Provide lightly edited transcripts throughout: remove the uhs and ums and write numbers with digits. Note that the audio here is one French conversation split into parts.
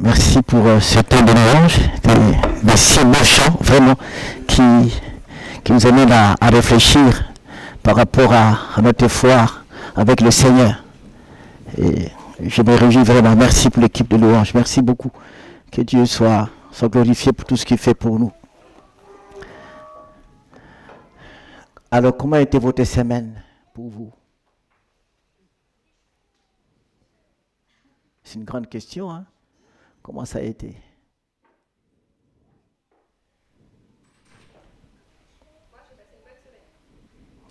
Merci pour ce temps de louange, des si beaux chants, vraiment, qui nous amènent à réfléchir par rapport à notre foi avec le Seigneur. Et je me réjouis vraiment. Merci pour l'équipe de louange. Merci beaucoup. Que Dieu soit glorifié pour tout ce qu'il fait pour nous. Alors, comment a été votre semaine pour vous? C'est une grande question, hein? Comment ça a été?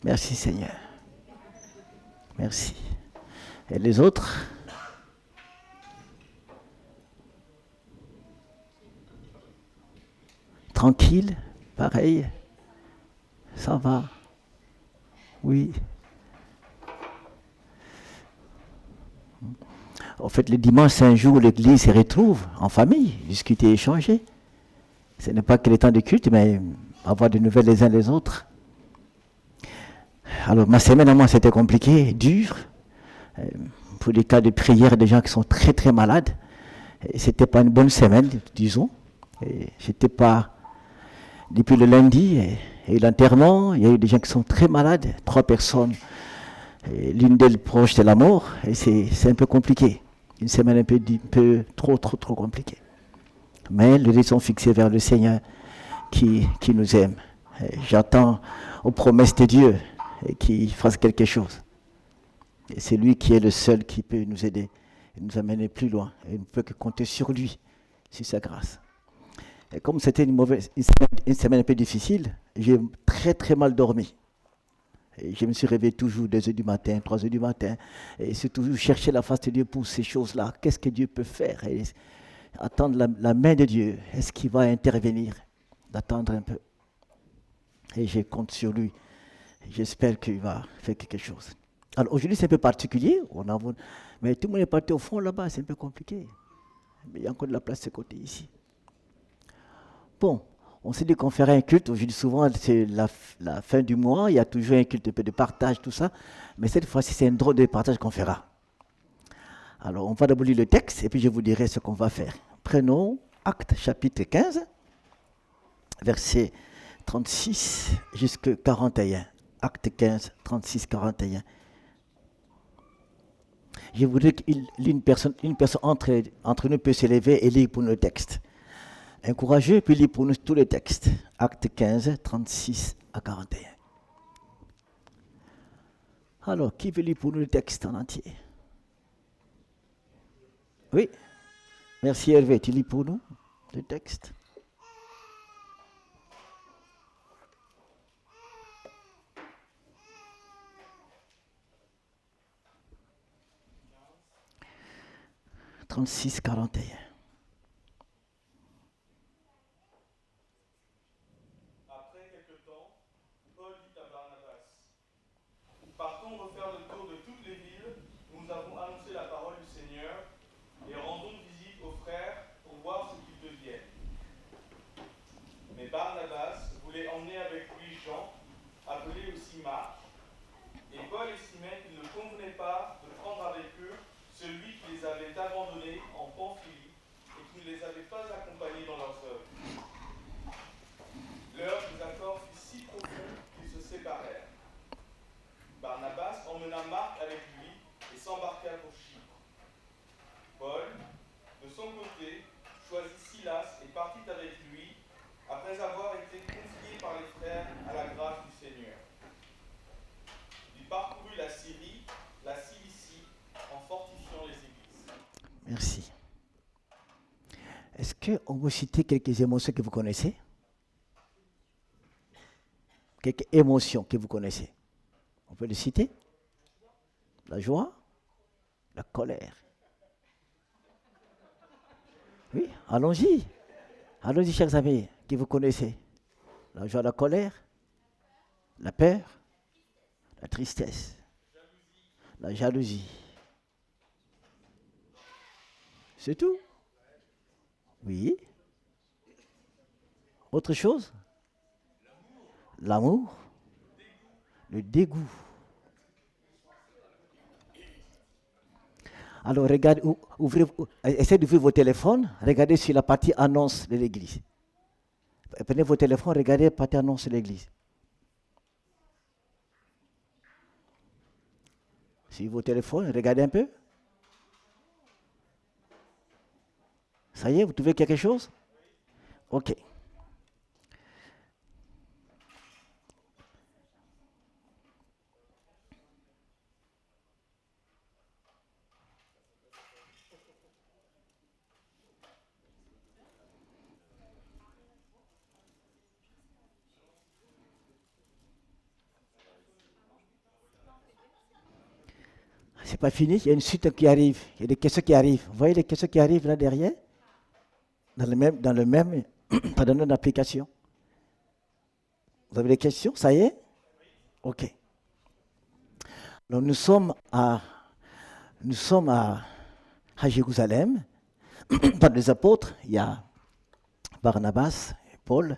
Merci Seigneur. Merci. Et les autres? Tranquille, pareil. Ça va. Oui. En fait, le dimanche, c'est un jour où l'église se retrouve en famille, discuter, échanger. Ce n'est pas que les temps de culte, mais avoir des nouvelles les uns des autres. Alors, ma semaine à moi, c'était compliqué, dur. Pour des cas de prière, des gens qui sont très très malades. Et c'était pas une bonne semaine, disons. Et j'étais pas. Depuis le lundi et l'enterrement, il y a eu des gens qui sont très malades, 3 personnes. Et l'une d'elles proche de la mort, et c'est un peu compliqué. Une semaine un peu trop compliquée. Mais les yeux sont fixés vers le Seigneur qui nous aime. Et j'attends aux promesses de Dieu et qu'il fasse quelque chose. Et c'est lui qui est le seul qui peut nous aider et nous amener plus loin. Et on ne peut que compter sur lui, sur sa grâce. Et comme c'était une semaine un peu difficile, j'ai très très mal dormi. Et je me suis réveillé toujours 2h du matin, 3h du matin. Et c'est toujours chercher la face de Dieu pour ces choses-là. Qu'est-ce que Dieu peut faire? Et attendre la main de Dieu. Est-ce qu'il va intervenir? D'attendre un peu. Et je compte sur lui. J'espère qu'il va faire quelque chose. Alors aujourd'hui c'est un peu particulier. Mais tout le monde est parti au fond là-bas. C'est un peu compliqué. Mais il y a encore de la place de ce côté ici. Bon, on s'est dit qu'on ferait un culte. Je dis souvent, c'est la fin du mois, il y a toujours un culte de partage, tout ça. Mais cette fois-ci, c'est un drôle de partage qu'on fera. Alors, on va d'abord lire le texte et puis je vous dirai ce qu'on va faire. Prenons Actes chapitre 15, verset 36 jusqu'à 41. Acte 15, 36, 41. Je voudrais qu'une personne entre nous peut s'élever et lire pour nous le texte. Un courageux, puis lit pour nous tous les textes. Acte 15, 36 à 41. Alors, qui veut lire pour nous le texte en entier? Oui. Merci Hervé, tu lis pour nous le texte. « 36, 41. Partons refaire le tour de toutes les villes où nous avons annoncé la parole du Seigneur et rendons visite aux frères pour voir ce qu'ils deviennent. Mais Barnabas voulait emmener avec lui Jean, appelé aussi Marc, et Paul estimait qu'il ne convenait pas de prendre avec eux celui qui les avait abandonnés en Pamphylie et qui ne les avait pas accompagnés dans leurs œuvres. Leur désaccord fut si profond qu'ils se séparèrent. Barnabas emmena Marc avec lui et s'embarqua pour Chypre. Paul, de son côté, choisit Silas et partit avec lui, après avoir été confié par les frères à la grâce du Seigneur. Il parcourut la Syrie, la Cilicie, en fortifiant les églises. Merci. Est-ce qu'on vous citer quelques émotions que vous connaissez? Quelques émotions que vous connaissez? On peut les citer? La joie, la colère. Oui, allons-y. Allons-y, chers amis, que vous connaissez. La joie, la colère, la peur, la tristesse, la jalousie. C'est tout? Oui. Autre chose? L'amour, le dégoût. Alors, regardez, essayez d'ouvrir vos téléphones, regardez sur la partie annonce de l'église. Prenez vos téléphones, regardez la partie annonce de l'église. Sur vos téléphones, regardez un peu. Ça y est, vous trouvez quelque chose? Ok. C'est pas fini, il y a une suite qui arrive, il y a des questions qui arrivent. Vous voyez les questions qui arrivent là derrière? Dans le même pardon, dans l'application. Vous avez des questions? Ça y est? Ok. Alors nous sommes à Jérusalem. Par les apôtres, il y a Barnabas et Paul.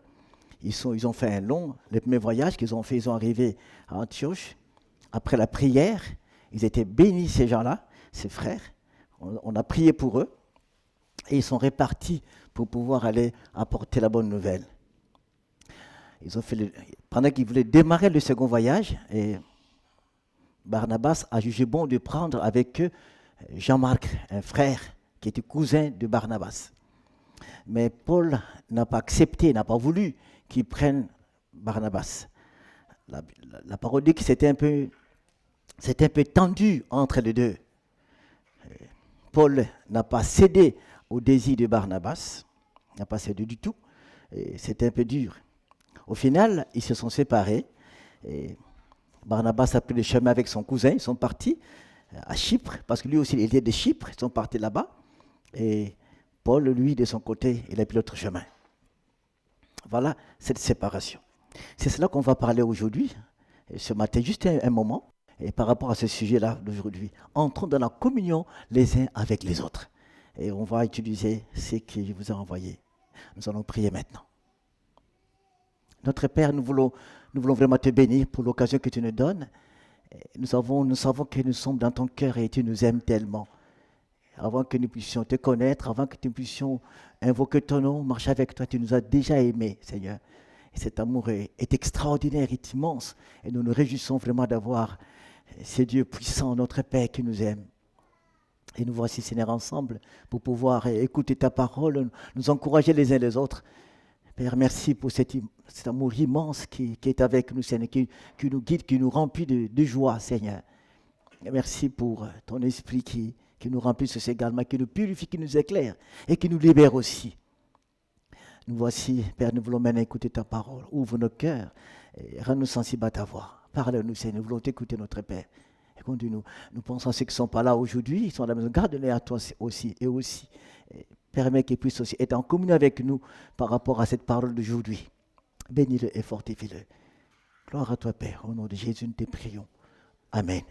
Ils ont fait le premier voyage qu'ils ont fait, ils sont arrivés à Antioche. Après la prière, ils étaient bénis, ces gens-là, ces frères. On a prié pour eux. Et ils sont répartis pour pouvoir aller apporter la bonne nouvelle. Pendant qu'ils voulaient démarrer le second voyage, et Barnabas a jugé bon de prendre avec eux Jean-Marc, un frère qui était cousin de Barnabas. Mais Paul n'a pas accepté, n'a pas voulu qu'ils prennent Barnabas. La parole dit que c'était un peu tendu entre les deux. Paul n'a pas cédé au désir de Barnabas, n'a pas cédé du tout, et c'était un peu dur. Au final, ils se sont séparés, et Barnabas a pris le chemin avec son cousin, ils sont partis à Chypre, parce que lui aussi il était de Chypre, ils sont partis là-bas, et Paul, lui, de son côté, il a pris l'autre chemin. Voilà cette séparation. C'est cela qu'on va parler aujourd'hui, et ce matin, juste un moment, et par rapport à ce sujet-là d'aujourd'hui. Entrons dans la communion les uns avec les autres. Et on va utiliser ce que je vous ai envoyé. Nous allons prier maintenant. Notre Père, nous voulons vraiment te bénir pour l'occasion que tu nous donnes. Nous savons que nous sommes dans ton cœur et tu nous aimes tellement. Avant que nous puissions te connaître, avant que nous puissions invoquer ton nom, marcher avec toi, tu nous as déjà aimés, Seigneur. Et cet amour est extraordinaire, est immense. Et nous nous réjouissons vraiment d'avoir ce Dieu puissant, notre Père qui nous aime. Et nous voici, Seigneur, ensemble pour pouvoir écouter ta parole, nous encourager les uns les autres. Père, merci pour cet amour immense qui est avec nous, Seigneur, qui nous guide, qui nous remplit de joie, Seigneur. Et merci pour ton esprit qui nous remplisse également, qui nous purifie, qui nous éclaire et qui nous libère aussi. Nous voici, Père, nous voulons maintenant écouter ta parole. Ouvre nos cœurs et rends-nous sensibles à ta voix. Parle-nous, Seigneur, nous voulons t'écouter, notre Père. Et conduis-nous. Nous pensons à ceux qui ne sont pas là aujourd'hui, ils sont à la maison. Garde-les à toi aussi. Et aussi, permets qu'ils puissent aussi être en communion avec nous par rapport à cette parole d'aujourd'hui. Bénis-le et fortifie-le. Gloire à toi, Père. Au nom de Jésus, nous te prions. Amen.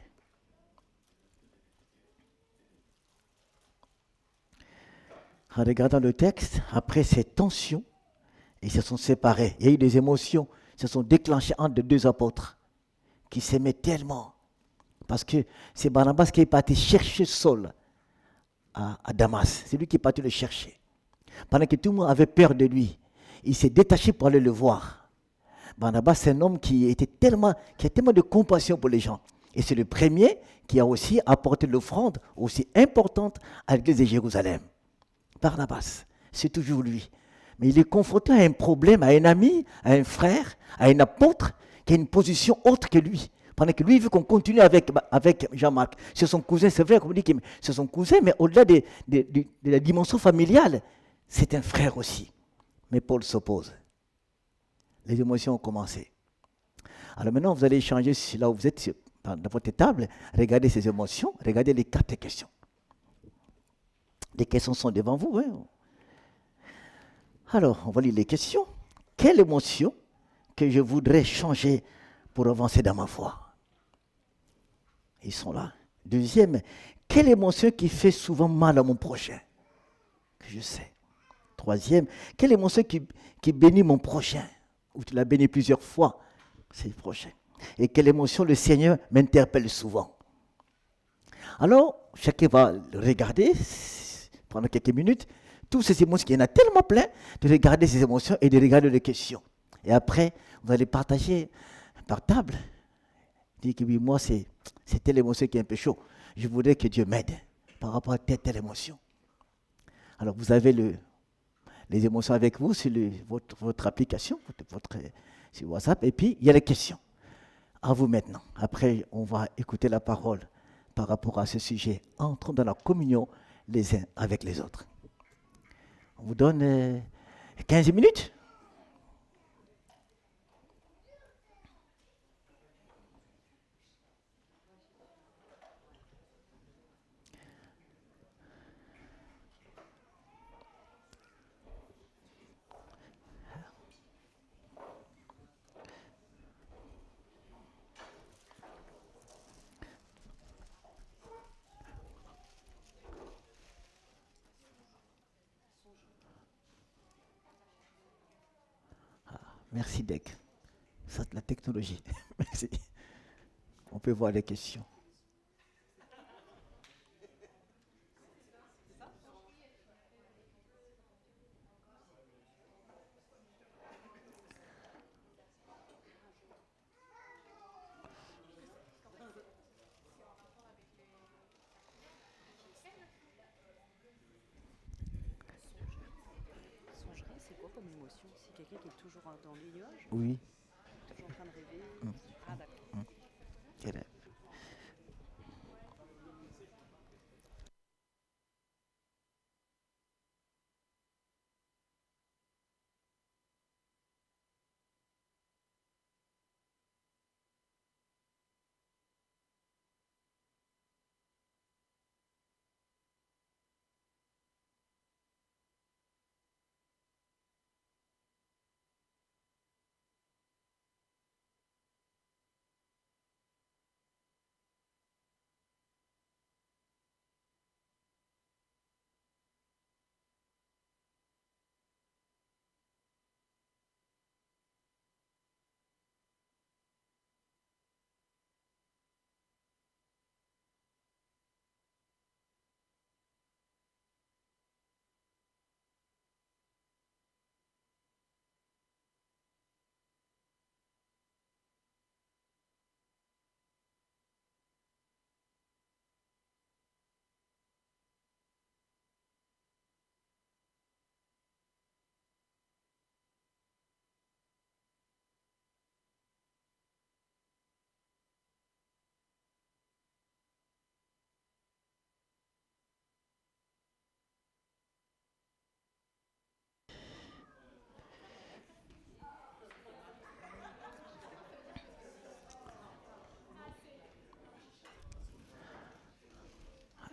En regardant le texte, après ces tensions, ils se sont séparés. Il y a eu des émotions qui se sont déclenchées entre les deux apôtres qui s'aimaient tellement. Parce que c'est Barnabas qui est parti chercher Saul à Damas. C'est lui qui est parti le chercher. Pendant que tout le monde avait peur de lui, il s'est détaché pour aller le voir. Barnabas, c'est un homme qui a tellement de compassion pour les gens. Et c'est le premier qui a aussi apporté l'offrande aussi importante à l'église de Jérusalem. Barnabas, c'est toujours lui. Mais il est confronté à un problème, à un ami, à un frère, à un apôtre qui a une position autre que lui. Pendant que lui, il veut qu'on continue avec Jean-Marc. C'est son cousin, c'est vrai qu'on dit que c'est son cousin, mais au-delà de la dimension familiale, c'est un frère aussi. Mais Paul s'oppose. Les émotions ont commencé. Alors maintenant, vous allez échanger là où vous êtes, dans votre table, regardez ces émotions, regardez les 4 questions. Les questions sont devant vous. Hein? Alors, on va lire les questions. Quelle émotion que je voudrais changer pour avancer dans ma foi? Ils sont là. Deuxième, quelle émotion qui fait souvent mal à mon prochain? Que je sais. Troisième, quelle émotion qui bénit mon prochain? Ou tu l'as béni plusieurs fois, c'est le prochain. Et quelle émotion le Seigneur m'interpelle souvent? Alors, chacun va le regarder pendant quelques minutes. Toutes ces émotions, il y en a tellement plein, de regarder ces émotions et de regarder les questions. Et après, vous allez partager par table. Dire que oui, moi, c'est telle émotion qui est un peu chaud. Je voudrais que Dieu m'aide par rapport à telle émotion. Alors, vous avez les émotions avec vous sur votre application, sur WhatsApp, et puis il y a les questions. À vous maintenant. Après, on va écouter la parole par rapport à ce sujet. Entrons dans la communion les uns avec les autres. On vous donne 15 minutes. Merci, Dec. Ça, c'est la technologie. Merci. On peut voir les questions. Songerie, c'est quoi comme émotion? C'est quelqu'un qui est toujours dans les nuages, Oui. toujours en train de rêver. Ah d'accord. Quel est-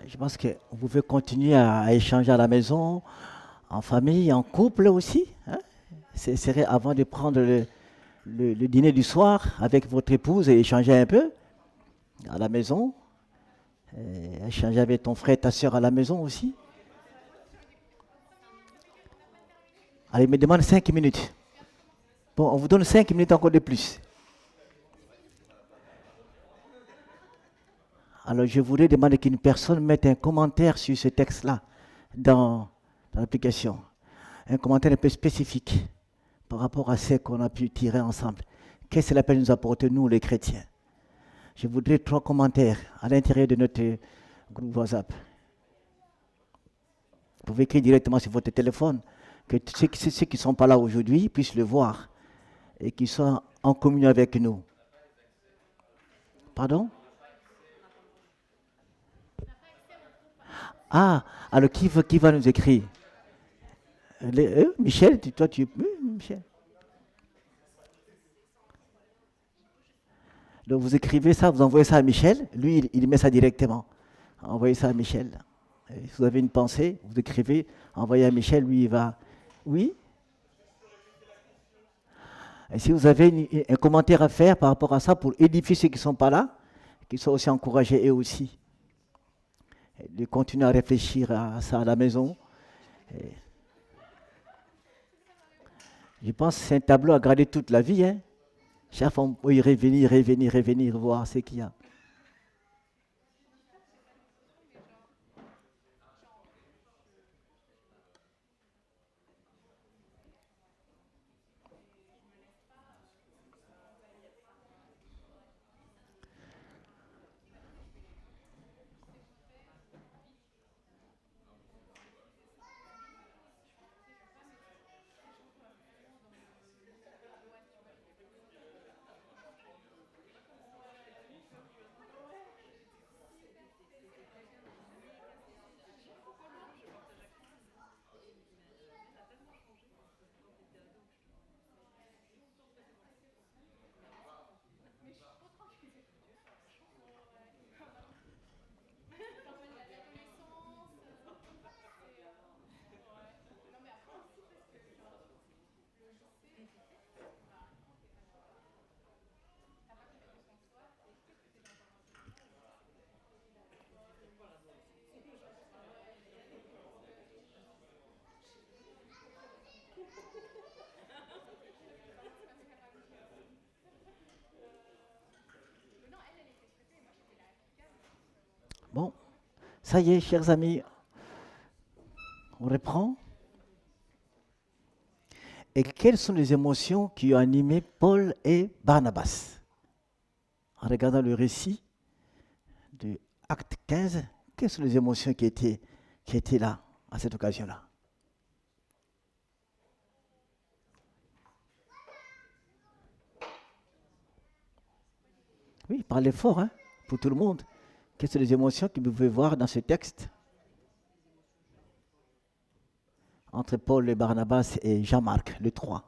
Je pense que vous pouvez continuer à échanger à la maison, en famille, en couple aussi. Hein. Ce serait avant de prendre le dîner du soir avec votre épouse et échanger un peu à la maison. Et échanger avec ton frère et ta soeur à la maison aussi. Allez, il me demande 5 minutes. Bon, on vous donne 5 minutes encore de plus. Alors, je voudrais demander qu'une personne mette un commentaire sur ce texte-là dans l'application. Un commentaire un peu spécifique par rapport à ce qu'on a pu tirer ensemble. Qu'est-ce que cela peut nous apporter, nous, les chrétiens? Je voudrais 3 commentaires à l'intérieur de notre groupe WhatsApp. Vous pouvez écrire directement sur votre téléphone, que ceux qui ne sont pas là aujourd'hui puissent le voir et qu'ils soient en communion avec nous. Pardon? Ah, alors qui va nous écrire? Michel, toi tu... Oui, Michel. Donc vous écrivez ça, vous envoyez ça à Michel, lui il met ça directement. Envoyez ça à Michel. Et si vous avez une pensée, vous écrivez, envoyez à Michel, lui il va... Oui? Et si vous avez un commentaire à faire par rapport à ça pour édifier ceux qui ne sont pas là, qu'ils soient aussi encouragés eux aussi. Et de continuer à réfléchir à ça à la maison. Et je pense que c'est un tableau à garder toute la vie. Hein. Chaque fois, on peut y revenir, voir ce qu'il y a. Bon, ça y est, chers amis, on reprend. Et quelles sont les émotions qui ont animé Paul et Barnabas? En regardant le récit de Acte 15, quelles sont les émotions qui étaient là, à cette occasion-là? Oui, parlez fort, hein, pour tout le monde. Quelles sont les émotions que vous pouvez voir dans ce texte entre Paul et Barnabas et Jean-Marc, les trois?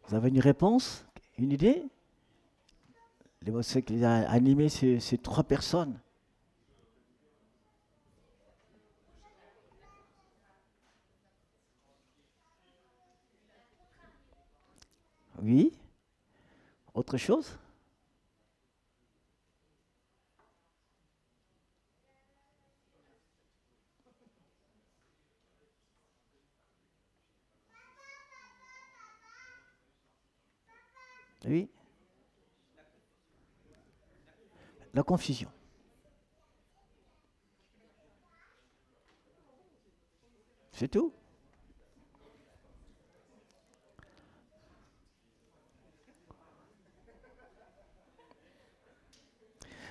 Vous avez une réponse, une idée? L'émotion qui a animé ces trois personnes? Oui. Autre chose? Oui. La confusion. C'est tout.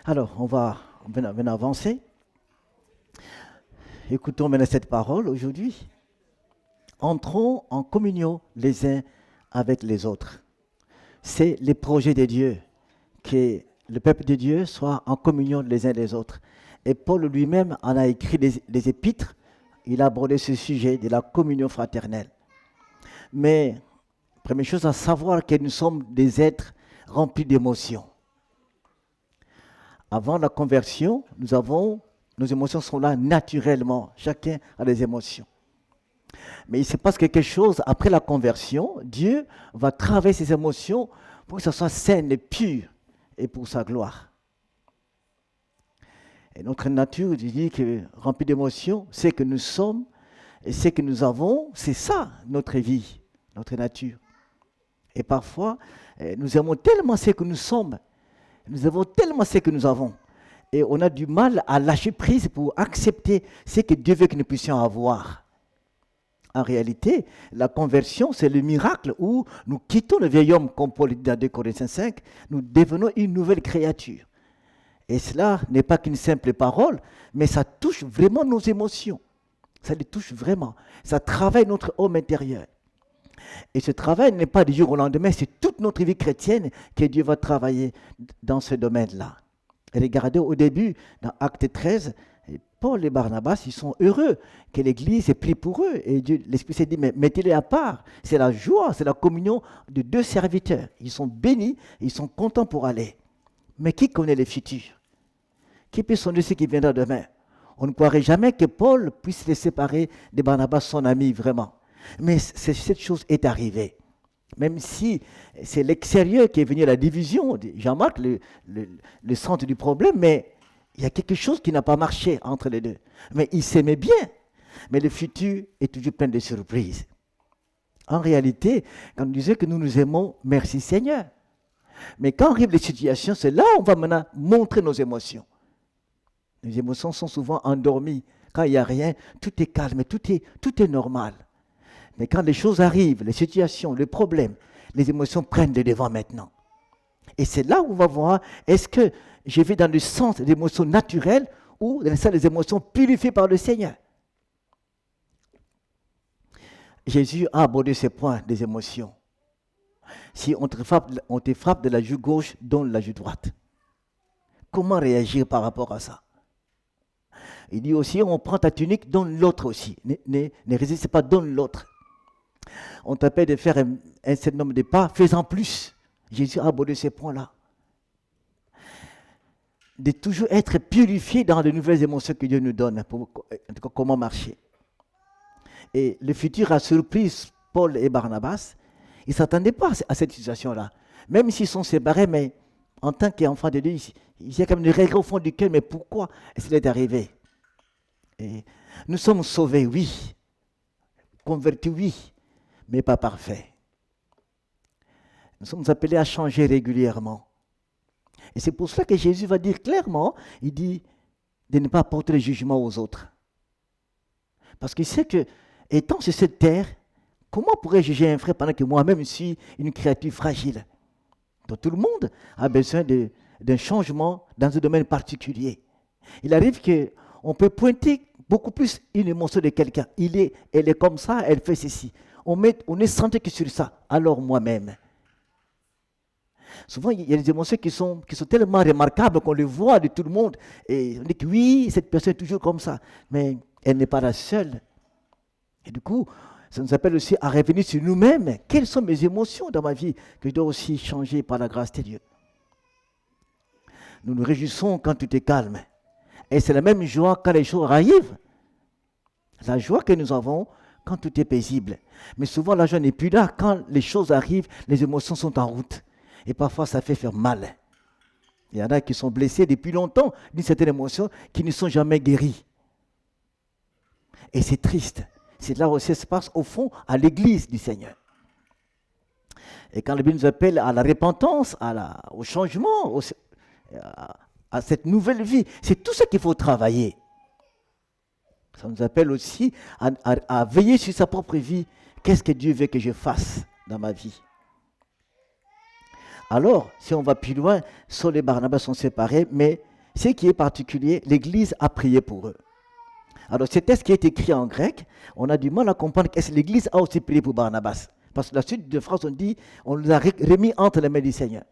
Alors, on va maintenant avancer. Écoutons maintenant cette parole aujourd'hui. Entrons en communion les uns avec les autres. C'est le projet de Dieu, que le peuple de Dieu soit en communion les uns les autres. Et Paul lui-même en a écrit des épîtres. Il a abordé ce sujet de la communion fraternelle. Mais, première chose à savoir que nous sommes des êtres remplis d'émotions. Avant la conversion, nos émotions sont là naturellement. Chacun a des émotions. Mais il se passe quelque chose après la conversion. Dieu va travailler ces émotions pour que ce soit sain et pur et pour sa gloire. Et notre nature, je dis que remplie d'émotions, c'est que nous sommes et c'est que nous avons, c'est ça notre vie, notre nature. Et parfois, nous aimons tellement ce que nous sommes, nous avons tellement ce que nous avons. Et on a du mal à lâcher prise pour accepter ce que Dieu veut que nous puissions avoir. En réalité, la conversion, c'est le miracle où nous quittons le vieil homme, comme Paul dit dans 2 Corinthiens 5, nous devenons une nouvelle créature. Et cela n'est pas qu'une simple parole, mais ça touche vraiment nos émotions. Ça les touche vraiment. Ça travaille notre homme intérieur. Et ce travail n'est pas du jour au lendemain, c'est toute notre vie chrétienne que Dieu va travailler dans ce domaine-là. Et regardez au début, dans Acte 13, Paul et Barnabas, ils sont heureux que l'Église ait pris pour eux. Et Dieu, l'Esprit s'est dit, mais mettez-les à part. C'est la joie, c'est la communion de deux serviteurs. Ils sont bénis, ils sont contents pour aller. Mais qui connaît le futur? Qui peut sonner ce qui viendra demain? On ne croirait jamais que Paul puisse les séparer de Barnabas, son ami, vraiment. Mais cette chose est arrivée. Même si c'est l'extérieur qui est venu à la division, Jean-Marc, le centre du problème, mais il y a quelque chose qui n'a pas marché entre les deux. Mais ils s'aimaient bien. Mais le futur est toujours plein de surprises. En réalité, quand on disait que nous nous aimons, merci Seigneur. Mais quand arrivent les situations, c'est là où on va maintenant montrer nos émotions. Les émotions sont souvent endormies. Quand il n'y a rien, tout est calme, tout est normal. Mais quand les choses arrivent, les situations, les problèmes, les émotions prennent le devant maintenant. Et c'est là où on va voir, est-ce que je vais dans le sens des émotions naturelles ou dans le sens des émotions purifiées par le Seigneur? Jésus a abordé ce point des émotions. Si on te frappe de la joue gauche, donne la joue droite. Comment réagir par rapport à ça? Il dit aussi, on prend ta tunique, donne l'autre aussi. Ne résiste pas, donne l'autre. On t'appelle de faire un certain nombre de pas, fais-en plus. Jésus a abordé ces points-là. De toujours être purifié dans les nouvelles émotions que Dieu nous donne, pour en tout cas, comment marcher. Et le futur a surprise Paul et Barnabas, ils ne s'attendaient pas à cette situation-là. Même s'ils sont séparés, mais en tant qu'enfants de Dieu, il y a comme une regret au fond du cœur, mais pourquoi est-ce qu'il est arrivé? Et nous sommes sauvés, oui. Convertis, oui, mais pas parfaits. Nous sommes appelés à changer régulièrement. Et c'est pour cela que Jésus va dire clairement, il dit de ne pas porter le jugement aux autres. Parce qu'il sait que, étant sur cette terre, comment pourrais-je juger un frère pendant que moi-même suis une créature fragile? Donc tout le monde a besoin d'un changement dans un domaine particulier. Il arrive qu'on peut pointer beaucoup plus une émotion de quelqu'un. Elle est comme ça, elle fait ceci. On est centré que sur ça. Alors moi-même. Souvent, il y a des émotions qui sont tellement remarquables qu'on les voit de tout le monde. Et on dit que oui, cette personne est toujours comme ça. Mais elle n'est pas la seule. Et du coup, ça nous appelle aussi à revenir sur nous-mêmes. Quelles sont mes émotions dans ma vie que je dois aussi changer par la grâce de Dieu? Nous nous réjouissons quand tout est calme. Et c'est la même joie quand les choses arrivent. La joie que nous avons quand tout est paisible. Mais souvent, la joie n'est plus là. Quand les choses arrivent, les émotions sont en route. Et parfois, ça fait faire mal. Il y en a qui sont blessés depuis longtemps d'une certaine émotion qui ne sont jamais guéris. Et c'est triste. C'est là où ça se passe au fond à l'église du Seigneur. Et quand la Bible nous appelle à la repentance, au changement, à cette nouvelle vie, c'est tout ce qu'il faut travailler. Ça nous appelle aussi à veiller sur sa propre vie. Qu'est-ce que Dieu veut que je fasse dans ma vie? Alors, si on va plus loin, Saul et Barnabas sont séparés, mais ce qui est particulier, l'Église a prié pour eux. Alors, ce texte qui est écrit en grec, on a du mal à comprendre que l'Église a aussi prié pour Barnabas. Parce que la suite de phrase, on dit, on nous a remis entre les mains du Seigneur.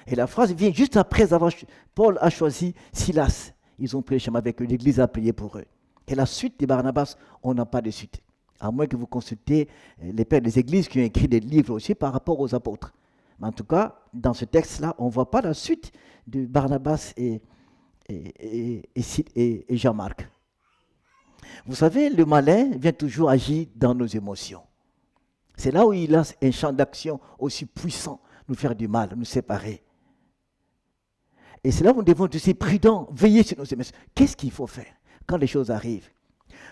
Et la phrase vient juste après avoir, Paul a choisi Silas. Ils ont prié avec eux, l'Église a prié pour eux. Et la suite de Barnabas, on n'a pas de suite. À moins que vous consultez les pères des églises qui ont écrit des livres aussi par rapport aux apôtres. Mais en tout cas, dans ce texte-là, on ne voit pas la suite de Barnabas et Jean-Marc. Vous savez, le malin vient toujours agir dans nos émotions. C'est là où il a un champ d'action aussi puissant, nous faire du mal, nous séparer. Et c'est là où nous devons être aussi prudents, veiller sur nos émotions. Qu'est-ce qu'il faut faire quand les choses arrivent?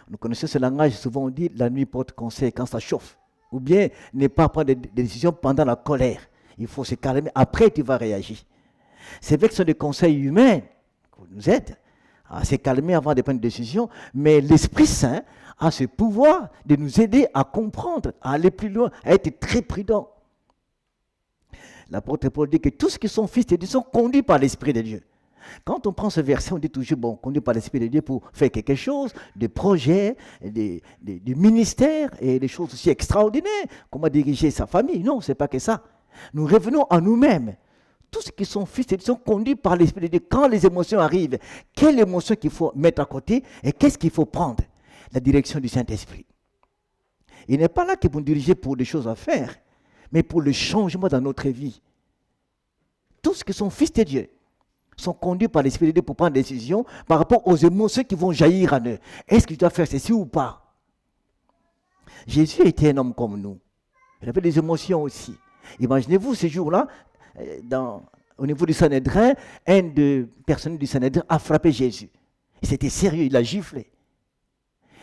Nous connaissons ce langage, souvent on dit la nuit porte conseil quand ça chauffe. Ou bien ne pas prendre des décisions pendant la colère. Il faut se calmer, après tu vas réagir. C'est vrai que ce sont des conseils humains qui nous aident à se calmer avant de prendre une décision, mais l'Esprit Saint a ce pouvoir de nous aider à comprendre, à aller plus loin, à être très prudent. L'apôtre Paul dit que tous ceux qui sont fils de Dieu sont conduits par l'Esprit de Dieu. Quand on prend ce verset, on dit toujours, bon, conduit par l'Esprit de Dieu pour faire quelque chose, des projets, des ministères et des choses aussi extraordinaires, comment diriger sa famille. Non, ce n'est pas que ça. Nous revenons à nous-mêmes. Tous ceux qui sont fils de Dieu sont conduits par l'Esprit de Dieu. Quand les émotions arrivent, quelle émotion qu'il faut mettre à côté et qu'est-ce qu'il faut prendre? La direction du Saint-Esprit. Il n'est pas là que vous nous dirigez pour des choses à faire, mais pour le changement dans notre vie. Tous ceux qui sont fils de Dieu sont conduits par l'Esprit de Dieu pour prendre des décisions par rapport aux émotions qui vont jaillir en eux. Est-ce que je dois faire ceci ou pas? Jésus était un homme comme nous. Il avait des émotions aussi. Imaginez-vous ce jour-là, au niveau du Sanhédrin, un des personnes du Sanhédrin a frappé Jésus. Et c'était sérieux, il a giflé.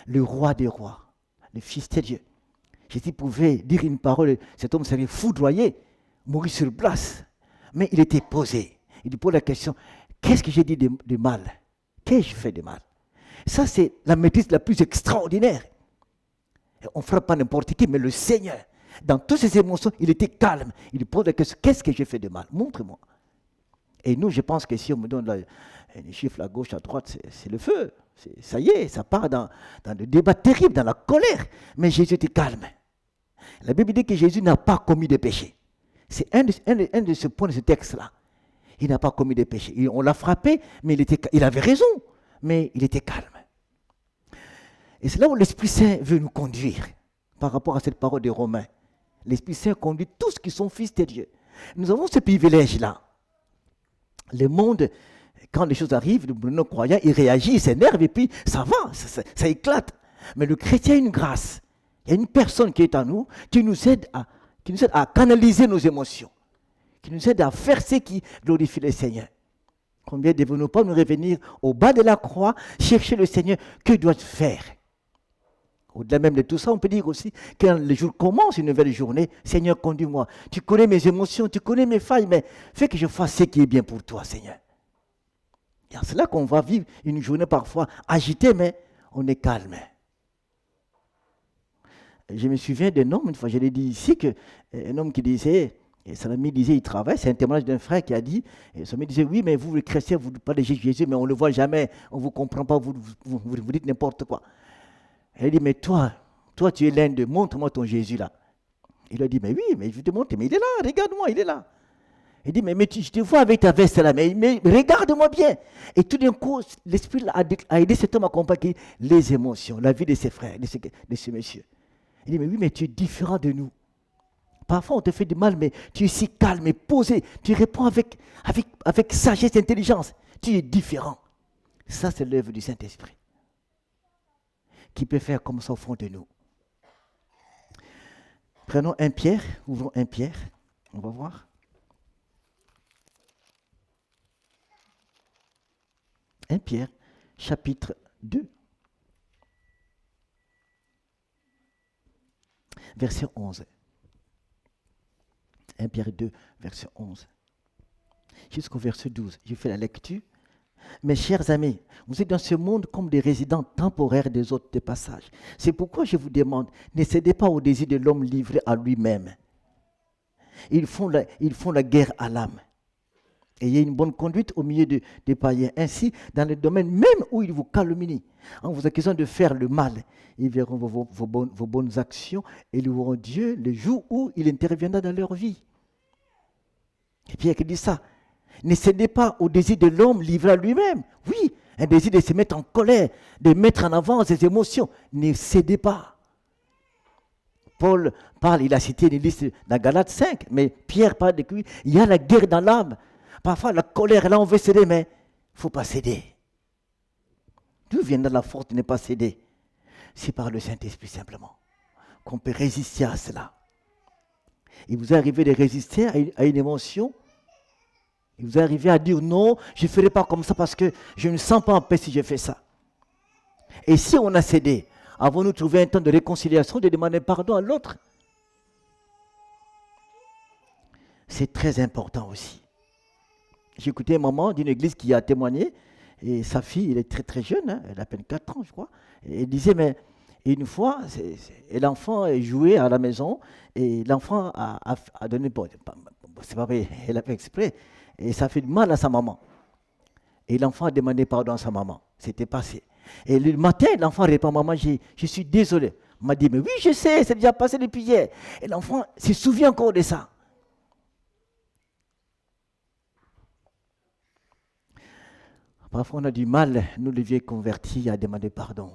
Le roi des rois, le fils de Dieu. Jésus pouvait dire une parole, cet homme serait foudroyé, mourir sur place. Mais il était posé. Il lui pose la question, qu'est-ce que j'ai dit de mal? Qu'ai-je fait de mal? Ça, c'est la maîtrise la plus extraordinaire. On ne frappe pas n'importe qui, mais le Seigneur. Dans toutes ses émotions, il était calme. Il lui pose la question, qu'est-ce que j'ai fait de mal? Montre-moi. Et nous, je pense que si on me donne les chiffres à gauche, à droite, c'est le feu. Ça y est, ça part dans le débat terrible, dans la colère. Mais Jésus était calme. La Bible dit que Jésus n'a pas commis de péché. C'est un de ce points de ce texte-là. Il n'a pas commis de péché. On l'a frappé, mais il avait raison, mais il était calme. Et c'est là où l'Esprit Saint veut nous conduire, par rapport à cette parole des Romains. L'Esprit Saint conduit tous qui sont fils de Dieu. Nous avons ce privilège-là. Le monde, quand les choses arrivent, le non-croyant, il réagit, il s'énerve, et puis ça va, ça éclate. Mais le chrétien a une grâce. Il y a une personne qui est en nous, qui nous aide à canaliser nos émotions, qui nous aide à faire ce qui glorifie le Seigneur. Combien devons-nous pas nous revenir au bas de la croix, chercher le Seigneur, que dois-je faire? Au-delà même de tout ça, on peut dire aussi, quand le jour commence, une nouvelle journée, Seigneur, conduis-moi. Tu connais mes émotions, tu connais mes failles, mais fais que je fasse ce qui est bien pour toi, Seigneur. Et c'est là qu'on va vivre une journée parfois agitée, mais on est calme. Je me souviens d'un homme, une fois, je l'ai dit ici, un homme qui disait, et son ami disait, il travaille, c'est un témoignage d'un frère qui a dit, et son ami disait, oui, mais vous, les chrétiens, vous parlez de Jésus, mais on ne le voit jamais, on ne vous comprend pas, vous dites n'importe quoi. Elle dit, mais toi, tu es l'un de, montre-moi ton Jésus là. Il a dit, mais oui, mais je vais te montrer, mais il est là, regarde-moi, il est là. Il dit, mais je te vois avec ta veste là, mais regarde-moi bien. Et tout d'un coup, l'Esprit a aidé cet homme à comprendre les émotions, la vie de ses frères, de ce monsieur. Il dit, mais oui, mais tu es différent de nous. Parfois, on te fait du mal, mais tu es si calme et posé. Tu réponds avec sagesse et intelligence. Tu es différent. Ça, c'est l'œuvre du Saint-Esprit, qui peut faire comme ça au fond de nous. Prenons 1 Pierre, ouvrons 1 Pierre, on va voir. 1 Pierre, chapitre 2, verset 11. 1 Pierre 2, verset 11. Jusqu'au verset 12. Je fais la lecture. Mes chers amis, vous êtes dans ce monde comme des résidents temporaires des hôtes de passage. C'est pourquoi je vous demande, ne cédez pas au désir de l'homme livré à lui-même. Ils font la guerre à l'âme. Ayez une bonne conduite au milieu des païens. Ainsi, dans le domaine même où ils vous calomnient, en vous accusant de faire le mal, ils verront vos bonnes actions et loueront Dieu le jour où il interviendra dans leur vie. Et Pierre qui dit ça. Ne cédez pas au désir de l'homme livré à lui-même. Oui, un désir de se mettre en colère, de mettre en avant ses émotions. Ne cédez pas. Paul parle, il a cité une liste dans Galates 5, mais Pierre parle de lui. Il y a la guerre dans l'âme. Parfois, la colère, là, on veut céder, mais il ne faut pas céder. D'où vient la force de ne pas céder? C'est par le Saint-Esprit, simplement, qu'on peut résister à cela. Il vous est arrivé de résister à une émotion. Il vous est arrivé à dire non, je ne ferai pas comme ça parce que je ne sens pas en paix si je fais ça. Et si on a cédé, avons-nous trouvé un temps de réconciliation, de demander pardon à l'autre? C'est très important aussi. J'ai écouté un maman d'une église qui a témoigné, et sa fille, elle est très très jeune, hein, elle a à peine 4 ans je crois, et elle disait, mais une fois, l'enfant jouait à la maison, et l'enfant a donné, bon, c'est pas vrai, elle a fait exprès, et ça fait du mal à sa maman. Et l'enfant a demandé pardon à sa maman, c'était passé. Et le matin, l'enfant répond, maman, je suis désolé. Il m'a dit, mais oui, je sais, c'est déjà passé depuis hier. Et l'enfant se souvient encore de ça. Parfois, on a du mal, nous les vieux convertis, à demander pardon.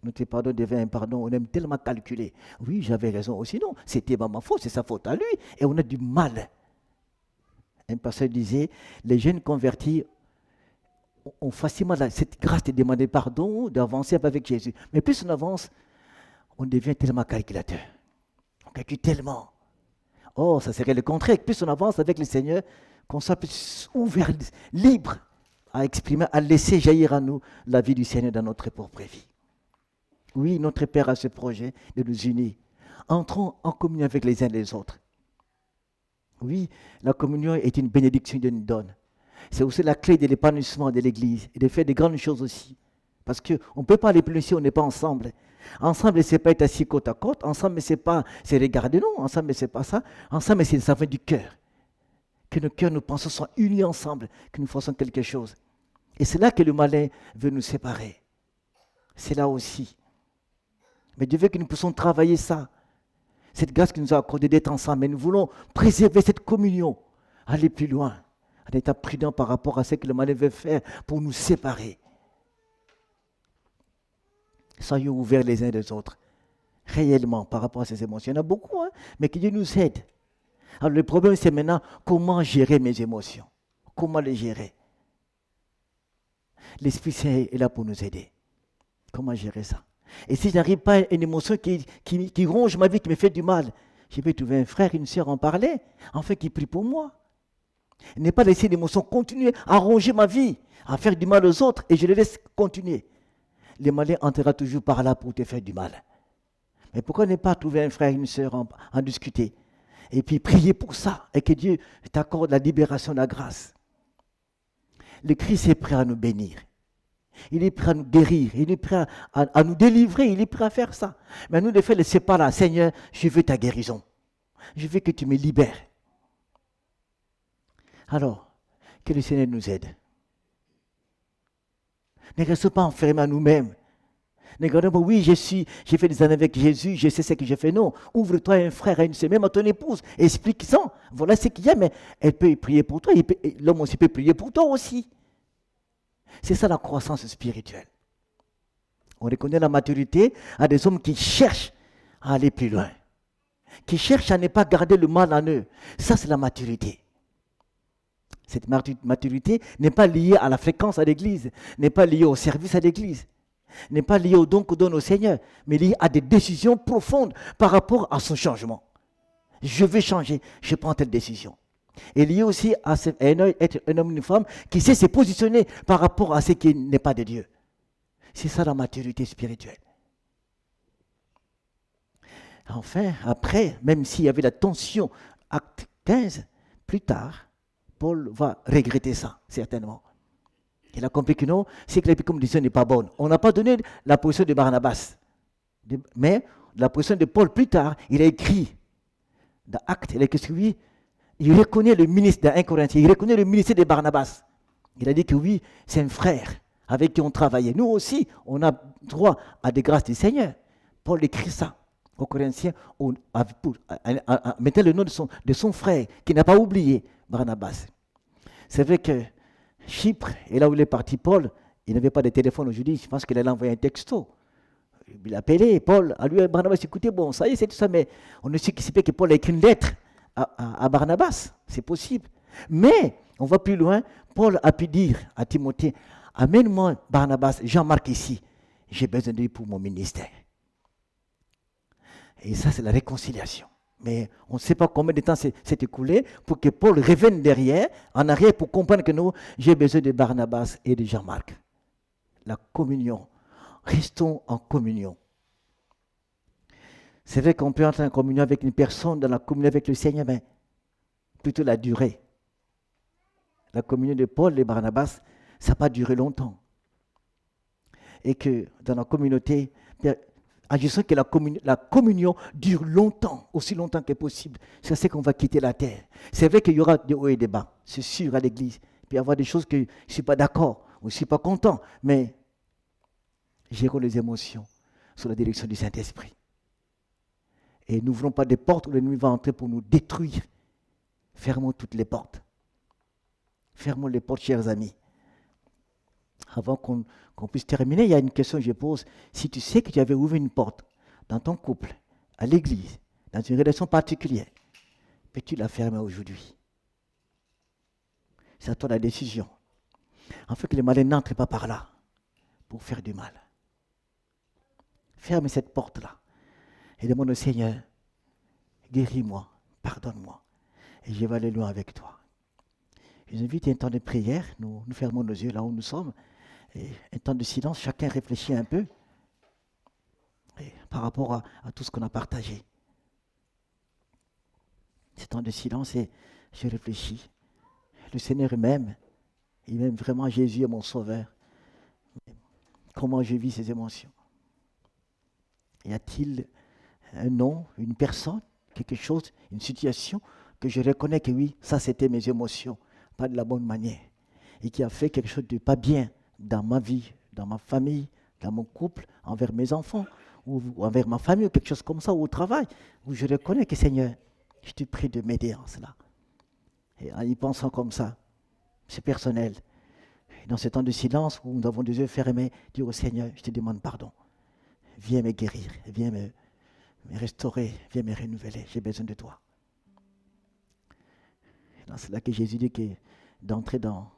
Notre pardon devient un pardon, on aime tellement calculer. Oui, j'avais raison aussi, non, c'était pas ma faute, c'est sa faute à lui. Et on a du mal. Un pasteur disait, les jeunes convertis ont facilement cette grâce de demander pardon, d'avancer avec Jésus. Mais plus on avance, on devient tellement calculateur. On calcule tellement. Oh, ça serait le contraire. Plus on avance avec le Seigneur, qu'on soit plus ouvert, libre à exprimer, à laisser jaillir à nous la vie du Seigneur dans notre propre vie. Oui, notre Père a ce projet de nous unir. Entrons en communion avec les uns les autres. Oui, la communion est une bénédiction que Dieu nous donne. C'est aussi la clé de l'épanouissement de l'Église et de faire de grandes choses aussi. Parce qu'on ne peut pas aller plus loin si on n'est pas ensemble. Ensemble, ce n'est pas être assis côte à côte. Ensemble, ce n'est pas se regarder, non. Ensemble, ce n'est pas ça. Ensemble, c'est ça vient du cœur. Que nos cœurs, nos pensées soient unis ensemble, que nous fassions quelque chose. Et c'est là que le malin veut nous séparer. C'est là aussi. Mais Dieu veut que nous puissions travailler ça. Cette grâce qui nous a accordé d'être ensemble. Mais nous voulons préserver cette communion. Aller plus loin. En étant prudent par rapport à ce que le malin veut faire pour nous séparer. Soyons ouverts les uns des autres. Réellement par rapport à ces émotions. Il y en a beaucoup, hein, mais que Dieu nous aide. Alors le problème c'est maintenant comment gérer mes émotions. Comment les gérer. L'Esprit Saint est là pour nous aider. Comment gérer ça? Et si je n'arrive pas à une émotion qui ronge ma vie, qui me fait du mal, je vais trouver un frère, une sœur, en parler, afin qu'il prie pour moi. Ne pas laisser l'émotion continuer à ronger ma vie, à faire du mal aux autres, et je les laisse continuer. Le malin entrera toujours par là pour te faire du mal. Mais pourquoi ne pas trouver un frère, une sœur, en discuter, et puis prier pour ça, et que Dieu t'accorde la libération, la grâce. Le Christ est prêt à nous bénir. Il est prêt à nous guérir, il est prêt à nous délivrer, il est prêt à faire ça. Mais nous, les faits, c'est pas là. Seigneur, je veux ta guérison. Je veux que tu me libères. Alors, que le Seigneur nous aide. Ne restons pas enfermés à nous-mêmes. Ne regardons pas, oui, j'ai fait des années avec Jésus, je sais ce que j'ai fait. Non, ouvre-toi à un frère, à une sœur, même à ton épouse, explique ça. Voilà ce qu'il y a, mais elle peut prier pour toi, l'homme aussi peut prier pour toi aussi. C'est ça la croissance spirituelle. On reconnaît la maturité à des hommes qui cherchent à aller plus loin, qui cherchent à ne pas garder le mal en eux. Ça, c'est la maturité. Cette maturité n'est pas liée à la fréquence à l'église, n'est pas liée au service à l'église, n'est pas liée au don que donne au Seigneur, mais liée à des décisions profondes par rapport à son changement. Je veux changer, je prends telle décision. Et lié aussi à être un homme ou une femme qui sait se positionner par rapport à ce qui n'est pas de Dieu. C'est ça la maturité spirituelle. Enfin, après, même s'il y avait la tension, acte 15, plus tard, Paul va regretter ça, certainement. Il a compris que non, c'est que la communication n'est pas bonne. On n'a pas donné la position de Barnabas. Mais la position de Paul, plus tard, il a écrit dans Actes, il a écrit oui, il reconnaît le ministre d'un Corinthien, il reconnaît le ministère de Barnabas. Il a dit que oui, c'est un frère avec qui on travaillait. Nous aussi, on a droit à des grâces du Seigneur. Paul écrit ça aux Corinthiens, mettait le nom de son frère, qui n'a pas oublié Barnabas. C'est vrai que Chypre, et là où il est parti, Paul, il n'avait pas de téléphone aujourd'hui, je pense qu'il allait envoyer un texto. Il a appelé Paul, à lui, Barnabas, écoutez, bon, ça y est, c'est tout ça, mais on ne sait pas que Paul a écrit une lettre à Barnabas, c'est possible. Mais, on va plus loin, Paul a pu dire à Timothée, amène-moi Barnabas, Jean-Marc ici, j'ai besoin de lui pour mon ministère. Et ça, c'est la réconciliation. Mais on ne sait pas combien de temps s'est écoulé pour que Paul revienne en arrière, pour comprendre que nous, j'ai besoin de Barnabas et de Jean-Marc. La communion. Restons en communion. C'est vrai qu'on peut entrer en communion avec une personne, dans la communion avec le Seigneur, mais plutôt la durée. La communion de Paul et Barnabas, ça n'a pas duré longtemps. Et que dans la communauté, agissons que la communion dure longtemps, aussi longtemps que possible. C'est qu'on va quitter la terre. C'est vrai qu'il y aura des hauts et des bas, c'est sûr, à l'église. Il peut y avoir des choses que je ne suis pas d'accord, ou je ne suis pas content, mais gérons les émotions sous la direction du Saint-Esprit. Et n'ouvrons pas des portes où l'ennemi va entrer pour nous détruire. Fermons toutes les portes. Fermons les portes, chers amis. Avant qu'on puisse terminer, il y a une question que je pose. Si tu sais que tu avais ouvert une porte dans ton couple, à l'église, dans une relation particulière, peux-tu la fermer aujourd'hui? C'est à toi la décision. En fait, que les malins n'entrent pas par là pour faire du mal. Ferme cette porte-là et demande au Seigneur, guéris-moi, pardonne-moi, et je vais aller loin avec toi. Je vous invite à un temps de prière, nous fermons nos yeux là où nous sommes, et un temps de silence, chacun réfléchit un peu par rapport à tout ce qu'on a partagé. Ce temps de silence, et je réfléchis. Le Seigneur m'aime, il m'aime vraiment, Jésus est mon sauveur. Comment je vis ces émotions? Y a-t-il un nom, une personne, quelque chose, une situation que je reconnais que oui, ça c'était mes émotions, pas de la bonne manière, et qui a fait quelque chose de pas bien dans ma vie, dans ma famille, dans mon couple, envers mes enfants, ou envers ma famille, ou quelque chose comme ça, ou au travail, où je reconnais que Seigneur, je te prie de m'aider en cela. Et en y pensant comme ça, c'est personnel. Et dans ce temps de silence où nous avons des yeux fermés, dire au Seigneur, je te demande pardon. Viens me guérir, viens me restaurer, viens me renouveler, j'ai besoin de toi. C'est là que Jésus dit que d'entrer dans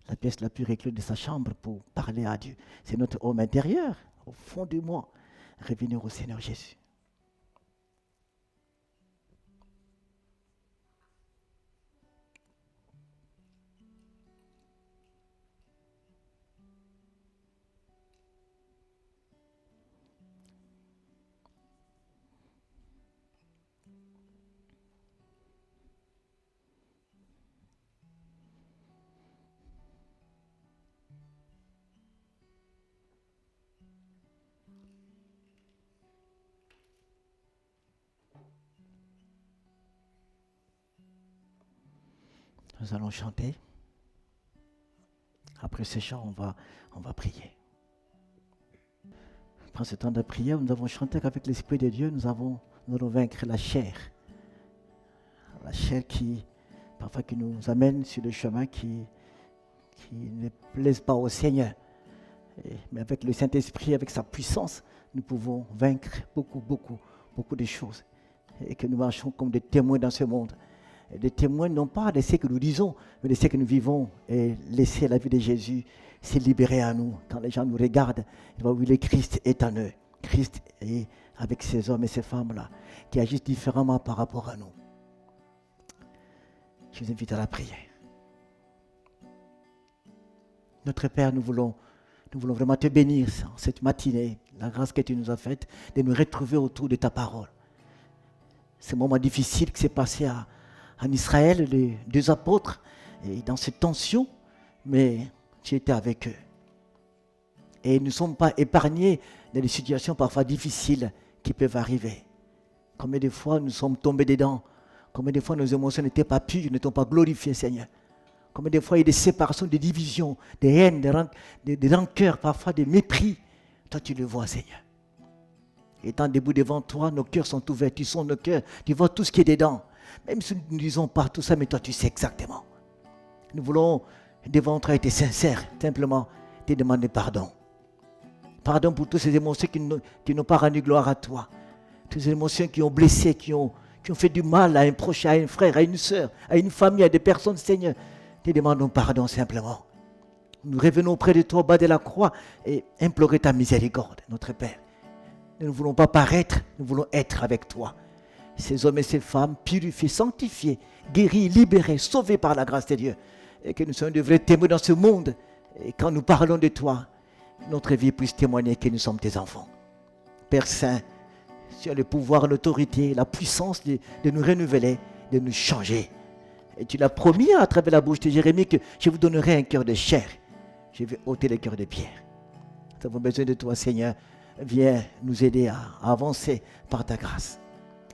la pièce la plus recluse de sa chambre pour parler à Dieu. C'est notre homme intérieur, au fond de moi, revenir au Seigneur Jésus. Nous allons chanter. Après ces chants, on va prier. Pendant ce temps de prière, nous avons chanté qu'avec l'Esprit de Dieu, nous allons vaincre la chair. La chair parfois qui nous amène sur le chemin qui ne plaise pas au Seigneur. Mais avec le Saint-Esprit, avec sa puissance, nous pouvons vaincre beaucoup de choses. Et que nous marchons comme des témoins dans ce monde. Et des témoins non pas de ce que nous disons, mais de ce que nous vivons. Et laisser la vie de Jésus se libérer à nous. Quand les gens nous regardent, ils voient oui, le Christ est en eux. Christ est avec ces hommes et ces femmes-là, qui agissent différemment par rapport à nous. Je vous invite à la prière. Notre Père, nous voulons vraiment te bénir cette matinée, la grâce que tu nous as faite, de nous retrouver autour de ta parole. Ce moment difficile qui s'est passé en Israël, les deux apôtres, et dans cette tension, mais tu étais avec eux. Et nous ne sommes pas épargnés dans des situations parfois difficiles qui peuvent arriver. Combien de fois nous sommes tombés dedans, combien de fois nos émotions n'étaient pas pures, n'étaient pas glorifiées, Seigneur. Combien de fois il y a des séparations, des divisions, des haines, des rancœurs, parfois des mépris. Toi, tu le vois, Seigneur. Étant debout devant toi, nos cœurs sont ouverts, tu sondes nos cœurs, tu vois tout ce qui est dedans. Même si nous ne disons pas tout ça, mais toi, tu sais exactement. Nous voulons, devant toi, être sincères, simplement te demander pardon. Pardon pour toutes ces émotions qui n'ont pas rendu gloire à toi. Toutes ces émotions qui ont blessé, qui ont fait du mal à un proche, à un frère, à une sœur, à une famille, à des personnes, Seigneur. Te demandons pardon simplement. Nous revenons auprès de toi au bas de la croix et implorer ta miséricorde, notre Père. Nous ne voulons pas paraître, nous voulons être avec toi. Ces hommes et ces femmes purifiés, sanctifiés, guéris, libérés, sauvés par la grâce de Dieu. Et que nous soyons de vrais témoins dans ce monde. Et quand nous parlons de toi, notre vie puisse témoigner que nous sommes tes enfants. Père Saint, tu as le pouvoir, l'autorité, la puissance de nous renouveler, de nous changer. Et tu l'as promis à travers la bouche de Jérémie que je vous donnerai un cœur de chair. Je vais ôter le cœur de pierre. Nous avons besoin de toi, Seigneur. Viens nous aider à avancer par ta grâce.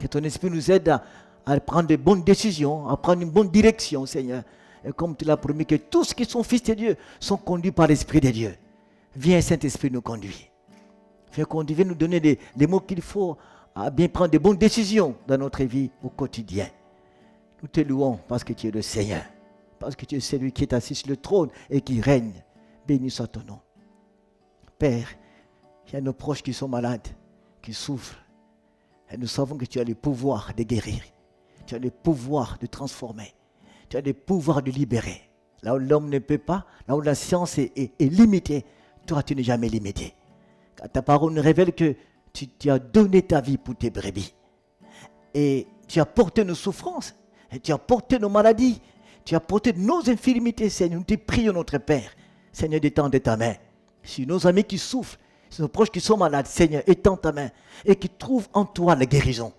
Que ton esprit nous aide à prendre de bonnes décisions, à prendre une bonne direction, Seigneur. Et comme tu l'as promis, que tous qui sont fils de Dieu sont conduits par l'Esprit de Dieu. Viens, Saint-Esprit, nous conduire. Viens nous donner les mots qu'il faut à bien prendre de bonnes décisions dans notre vie au quotidien. Nous te louons parce que tu es le Seigneur, parce que tu es celui qui est assis sur le trône et qui règne. Béni soit ton nom. Père, il y a nos proches qui sont malades, qui souffrent. Et nous savons que tu as le pouvoir de guérir. Tu as le pouvoir de transformer. Tu as le pouvoir de libérer. Là où l'homme ne peut pas, là où la science est limitée, toi tu n'es jamais limité. Car ta parole nous révèle que tu as donné ta vie pour tes brebis. Et tu as porté nos souffrances. Et tu as porté nos maladies. Tu as porté nos infirmités, Seigneur. Nous te prions, notre Père. Seigneur, détends de ta main. Sur nos amis qui souffrent, sur nos proches qui sont malades, Seigneur, étends ta main. Et qui trouvent en toi la guérison.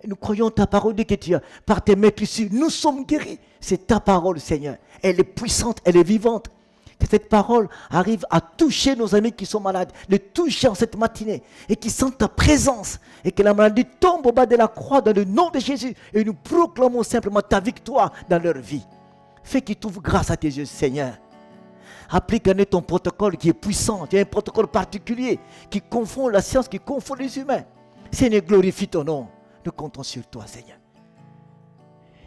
Et nous croyons ta parole que tu as, par tes mains ici, nous sommes guéris. C'est ta parole, Seigneur. Elle est puissante, elle est vivante. Que cette parole arrive à toucher nos amis qui sont malades, les toucher en cette matinée et qui sentent ta présence et que la maladie tombe au bas de la croix dans le nom de Jésus et nous proclamons simplement ta victoire dans leur vie. Fais qu'ils trouvent grâce à tes yeux, Seigneur. Applique en eux ton protocole qui est puissant. Tu as un protocole particulier qui confond la science, qui confond les humains. Seigneur, glorifie ton nom. Nous comptons sur toi, Seigneur.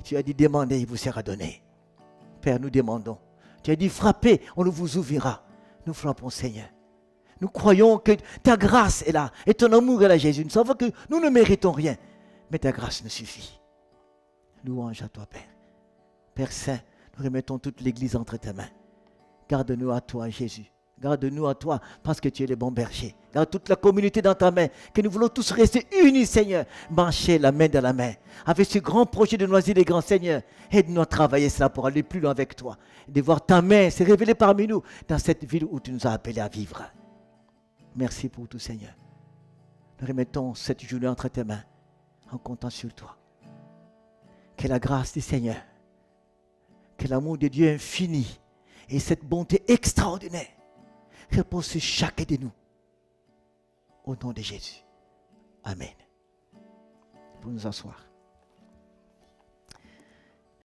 Tu as dit demander, il vous sera donné. Père, nous demandons. Tu as dit frappez, on vous ouvrira. Nous frappons, Seigneur. Nous croyons que ta grâce est là et ton amour est là, Jésus. Nous savons que nous ne méritons rien, mais ta grâce nous suffit. Louange à toi, Père. Père Saint, nous remettons toute l'Église entre tes mains. Garde-nous à toi, Jésus. Garde-nous à toi, parce que tu es le bon berger. Garde toute la communauté dans ta main, que nous voulons tous rester unis, Seigneur, marcher la main dans la main, avec ce grand projet de Noisy les Grands, Seigneur. Aide-nous à travailler cela pour aller plus loin avec toi, de voir ta main se révéler parmi nous, dans cette ville où tu nous as appelés à vivre. Merci pour tout, Seigneur. Nous remettons cette journée entre tes mains, en comptant sur toi. Que la grâce du Seigneur, que l'amour de Dieu infini et cette bonté extraordinaire repose sur chacun de nous. Au nom de Jésus. Amen. Pour nous asseoir.